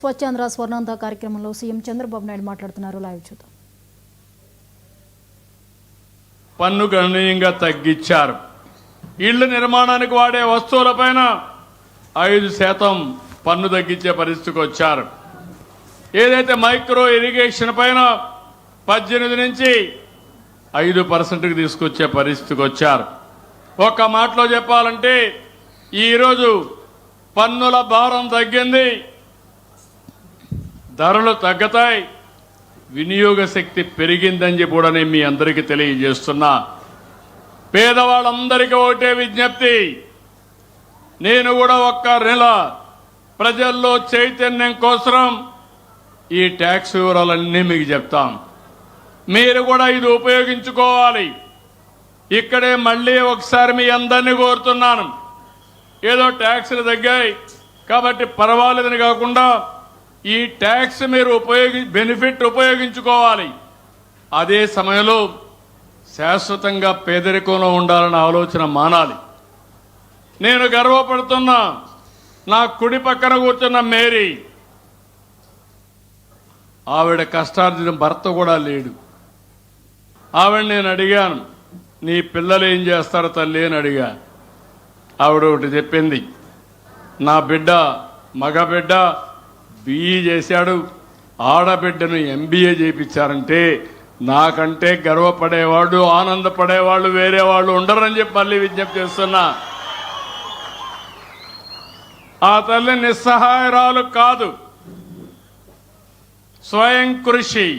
స్వచ్ఛాంధ్ర స్వర్ణాంధ్ర కార్యక్రమంలో సీఎం చంద్రబాబు నాయుడు మాట్లాడుతున్నారు. లైవ్ చూద్దాం. పన్ను గణనీయంగా తగ్గించారు. ఇళ్ల నిర్మాణానికి వాడే వస్తువులపైన 5% పన్ను తగ్గించే పరిస్థితికి వచ్చారు. ఏదైతే మైక్రో ఇరిగేషన్ పైన 18 నుంచి 5%కి తీసుకొచ్చే పరిస్థితికి వచ్చారు. ఒక్క మాటలో చెప్పాలంటే ఈరోజు పన్నుల భారం తగ్గింది, ధరలు తగ్గుతాయి, వినియోగ శక్తి పెరిగిందని చెప్పి కూడా నేను మీ అందరికీ తెలియజేస్తున్నా. పేదవాళ్ళందరికీ ఒకటే విజ్ఞప్తి, నేను కూడా ఒక్క నెల ప్రజల్లో చైతన్యం కోసం ఈ ట్యాక్స్ వివరాలన్నీ మీకు చెప్తాం. మీరు కూడా ఇది ఉపయోగించుకోవాలి. ఇక్కడే మళ్ళీ ఒకసారి మీ అందరినీ కోరుతున్నాను, ఏదో ట్యాక్స్లు తగ్గాయి కాబట్టి పర్వాలేదని కాకుండా ఈ ట్యాక్స్ మీరు బెనిఫిట్ ఉపయోగించుకోవాలి. అదే సమయంలో శాశ్వతంగా పేదరికంలో ఉండాలన్న ఆలోచన మానాలి. నేను గర్వపడుతున్నా, నా కుడి పక్కన కూర్చున్న మేరీ, ఆవిడ కష్టార్జితం భర్త కూడా లేడు. ఆవిడ నేను అడిగాను, నీ పిల్లలు ఏం చేస్తారు తల్లి అని అడిగా. ఆవిడ ఒకటి చెప్పింది, నా బిడ్డ మగ బిడ్డ BE చేశాడు, ఆడబిడ్డను MBA చేయించారంటే నాకంటే గర్వపడేవాడు ఆనందపడేవాళ్ళు వేరే వాళ్ళు ఉండరని చెప్పి మళ్ళీ విజ్ఞప్తి చేస్తున్నా. ఆ తల్లి నిస్సహాయరాలు కాదు, స్వయం కృషి,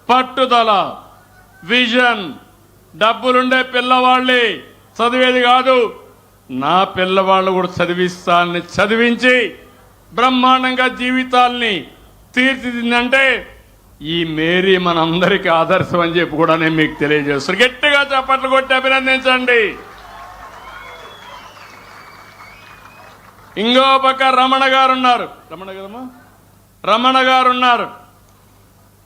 పట్టుదల, విజన్. డబ్బులుండే పిల్లవాళ్ళే చదివేది కాదు, నా పిల్లవాళ్ళు కూడా చదివిస్తానని చదివించి బ్రహ్మాండంగా జీవితాల్ని తీర్చిదిద్దంటే ఈ మేరీ మనందరికీ ఆదర్శం అని చెప్పి కూడా నేను మీకు తెలియజేస్తాను. గట్టిగా చప్పట్లు కొట్టి అభినందించండి. ఇంకో పక్క రమణ గారు ఉన్నారు, రమణ గారు ఉన్నారు.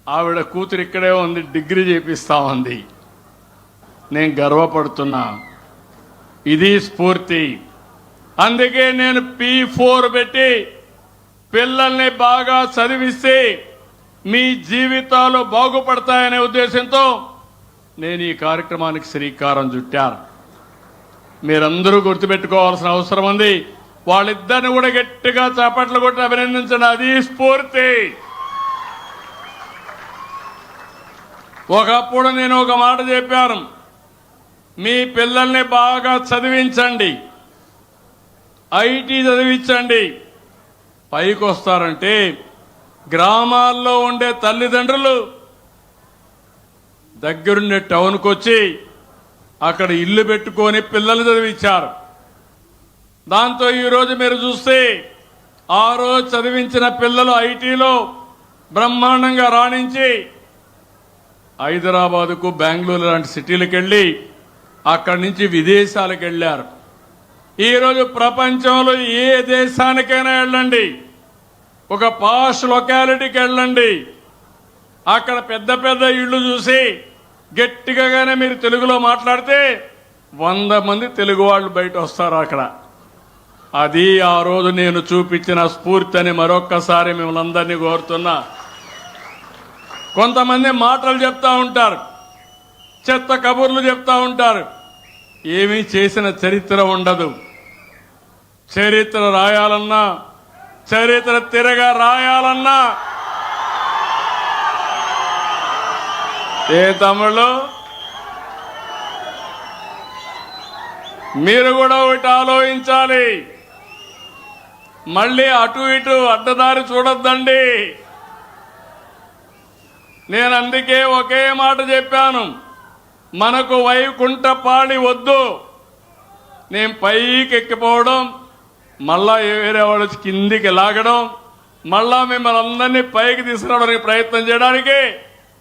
ఆవిడ కూతురు ఇక్కడే ఉంది, డిగ్రీ చేపిస్తా ఉంది. నేను గర్వపడుతున్నా, ఇది స్ఫూర్తి. అందుకే నేను P4 పెట్టి పిల్లల్ని బాగా చదివిస్తే మీ జీవితాలు బాగుపడతాయనే ఉద్దేశంతో నేను ఈ కార్యక్రమానికి శ్రీకారం చుట్టాను. మీరందరూ గుర్తుపెట్టుకోవాల్సిన అవసరం ఉంది. వాళ్ళిద్దరిని కూడా గట్టిగా చప్పట్లు కొట్టి అభినందించండి. అది స్ఫూర్తి. ఒకప్పుడు నేను ఒక మాట చెప్పాను, మీ పిల్లల్ని బాగా చదివించండి, IT చదివించండి. పైకి వస్తారంటే గ్రామాల్లో ఉండే తల్లిదండ్రులు దగ్గరుండే టౌన్కి వచ్చి అక్కడ ఇల్లు పెట్టుకొని పిల్లలు చదివించారు. దాంతో ఈరోజు మీరు చూస్తే ఆ రోజు చదివించిన పిల్లలు ITలో బ్రహ్మాండంగా రాణించి హైదరాబాదుకు, బెంగళూరు లాంటి సిటీలకు వెళ్ళి అక్కడి నుంచి విదేశాలకు వెళ్ళారు. ఈరోజు ప్రపంచంలో ఏ దేశానికైనా వెళ్ళండి, ఒక పాష్ లొకాలిటీకి వెళ్ళండి, అక్కడ పెద్ద పెద్ద ఇళ్ళు చూసి గట్టిగానే మీరు తెలుగులో మాట్లాడితే 100 మంది తెలుగు వాళ్ళు బయట వస్తారు అక్కడ. అది ఆ రోజు నేను చూపించిన స్ఫూర్తి అని మరొక్కసారి మిమ్మల్ని అందరినీ కోరుతున్నా. కొంతమంది మాటలు చెప్తా ఉంటారు, చెత్త కబుర్లు చెప్తా ఉంటారు, ఏమీ చేసిన చరిత్ర ఉండదు. చరిత్ర రాయాలన్నా, చరిత్ర తిరగా రాయాలన్నా ఏ తమ్ముళ్ళు మీరు కూడా ఒకటి ఆలోచించాలి. మళ్ళీ అటు ఇటు అడ్డదారి చూడొద్దండి. నేను అందుకే ఒకే మాట చెప్పాను, మనకు వైకుంఠపాళి వద్దు. నేను పైకి ఎక్కిపోవడం, మళ్ళా వేరే వాళ్ళు కిందికి లాగడం, మళ్ళా మిమ్మల్ని అందరినీ పైకి తీసుకురావడానికి ప్రయత్నం చేయడానికి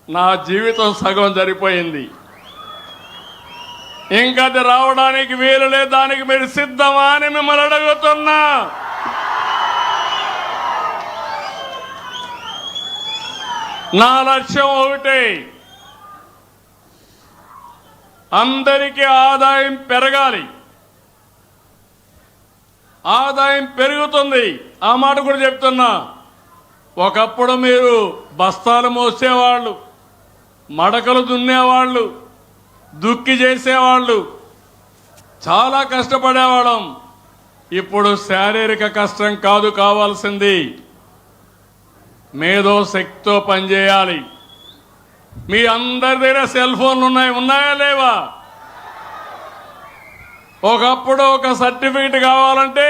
నా జీవితం సగం సరిపోయింది. ఇంకా అది రావడానికి వీలు లేదు. దానికి మీరు సిద్ధమా అని మిమ్మల్ని అడుగుతున్నా. నా లక్ష్యం ఒకటే, అందరికీ ఆదాయం పెరగాలి. ఆదాయం పెరుగుతుంది, ఆ మాట కూడా చెప్తున్నా. ఒకప్పుడు మీరు బస్తాలు మోసేవాళ్ళు, మడకలు దున్నేవాళ్ళు, దుక్కి చేసేవాళ్ళు, చాలా కష్టపడేవాళ్ళం. ఇప్పుడు శారీరక కష్టం కాదు కావాల్సింది, మేధో శక్తితో పనిచేయాలి. మీ అందరి దగ్గర సెల్ ఫోన్లు ఉన్నాయా లేవా? ఒకప్పుడు ఒక సర్టిఫికెట్ కావాలంటే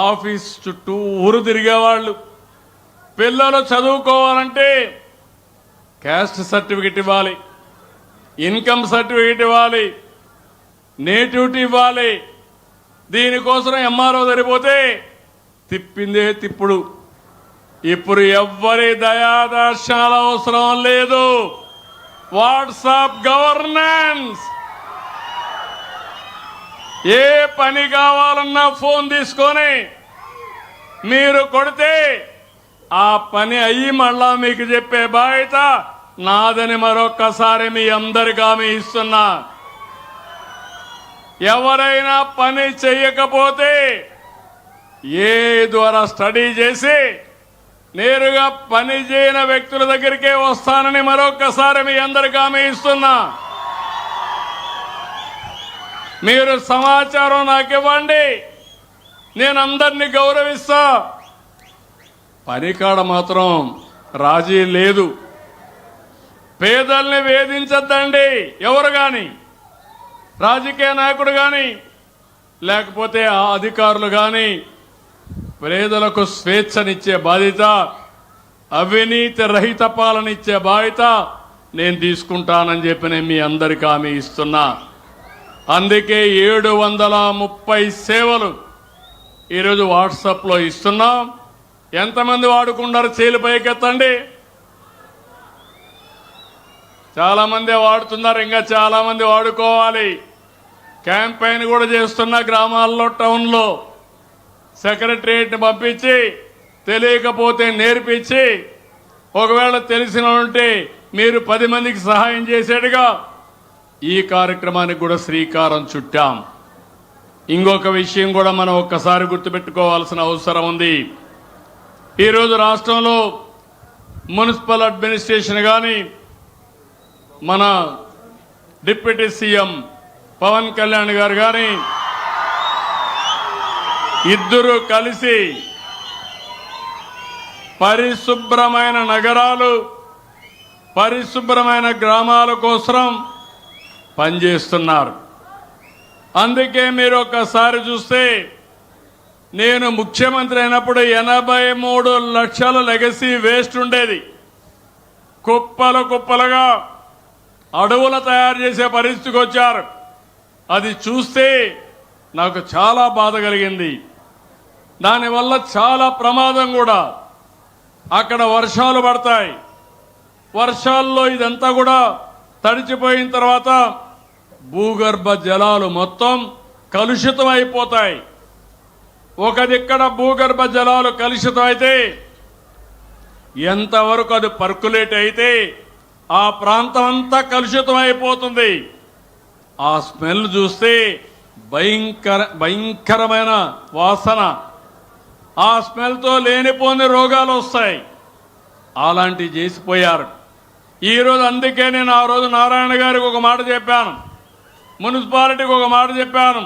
ఆఫీస్ చుట్టూ ఊరు తిరిగేవాళ్ళు. పిల్లలు చదువుకోవాలంటే క్యాస్ట్ సర్టిఫికెట్ ఇవ్వాలి, ఇన్కమ్ సర్టిఫికెట్ ఇవ్వాలి, నేటివిటీ ఇవ్వాలి. దీనికోసం ఎంఆర్ఓ సరిపోతే తిప్పిందే తిప్పుడు. ఇప్పుడు ఎవ్వరి దయాదర్శనాల అవసరం లేదు. WhatsApp governance. ఏ పని కావాలన్నా ఫోన్ తీసుకొని మీరు కొడితే ఆ పని అయ్యి మళ్ళా మీకు చెప్పే బాధ్యత నాదని మరొక్కసారి మీ అందరికీ హామీ ఇస్తున్నా. ఎవరైనా పని చెయ్యకపోతే ఏ ద్వారా స్టడీ చేసి నేరుగా పని చేయని వ్యక్తుల దగ్గరికే వస్తానని మరొక్కసారి మీ అందరికీ హామీ ఇస్తున్నా. మీరు సమాచారం నాకు ఇవ్వండి, నేను అందరినీ గౌరవిస్తా. పనికాడ మాత్రం రాజీ లేదు. పేదల్ని వేధించద్దండి ఎవరు కానీ, రాజకీయ నాయకుడు కానీ లేకపోతే ఆ అధికారులు కానీ. పేదలకు స్వేచ్ఛనిచ్చే బాధ్యత, అవినీతి రహిత పాలన ఇచ్చే బాధ్యత నేను తీసుకుంటానని చెప్పి నేను మీ అందరికీ హామీ ఇస్తున్నా. అందుకే 730 సేవలు ఈరోజు వాట్సాప్లో ఇస్తున్నాం. ఎంతమంది వాడుకున్నారు? చేలు పైకెత్తండి. చాలా మంది వాడుతున్నారు, ఇంకా చాలా మంది వాడుకోవాలి. క్యాంపెయిన్ కూడా చేస్తున్న గ్రామాల్లో, టౌన్లో సెక్రటరియట్ని పంపించి తెలియకపోతే నేర్పించి, ఒకవేళ తెలిసిన ఉంటే మీరు 10 మందికి సహాయం చేసేట్టుగా ఈ కార్యక్రమానికి కూడా శ్రీకారం చుట్టాం. ఇంకొక విషయం కూడా మనం ఒక్కసారి గుర్తుపెట్టుకోవాల్సిన అవసరం ఉంది. ఈరోజు రాష్ట్రంలో మున్సిపల్ అడ్మినిస్ట్రేషన్ కానీ మన డిప్యూటీ సీఎం పవన్ కళ్యాణ్ గారు కానీ ఇద్దరు కలిసి పరిశుభ్రమైన నగరాలు, పరిశుభ్రమైన గ్రామాల కోసం పనిచేస్తున్నారు. అందుకే మీరు ఒక్కసారి చూస్తే నేను ముఖ్యమంత్రి అయినప్పుడు 83 లక్షల లెగసీ వేస్ట్ ఉండేది. కుప్పలు కుప్పలుగా అడవులు తయారు చేసే పరిస్థితికి వచ్చారు. అది చూస్తే నాకు చాలా బాధ కలిగింది. దానివల్ల చాలా ప్రమాదం కూడా. అక్కడ వర్షాలు పడతాయి, వర్షాల్లో ఇదంతా కూడా తడిచిపోయిన తర్వాత భూగర్భ జలాలు మొత్తం కలుషితం అయిపోతాయి. ఒక దిక్కడ భూగర్భ జలాలు కలుషితం అయితే ఎంతవరకు అది పర్కులేట్ అయితే ఆ ప్రాంతం అంతా కలుషితం అయిపోతుంది. ఆ స్మెల్ చూస్తే భయంకరమైన వాసన. ఆ స్మెల్తో లేనిపోని రోగాలు వస్తాయి. అలాంటివి చేసిపోయారు. ఈరోజు అందుకే నేను ఆ రోజు నారాయణ గారికి ఒక మాట చెప్పాను, మున్సిపాలిటీకి ఒక మాట చెప్పాను.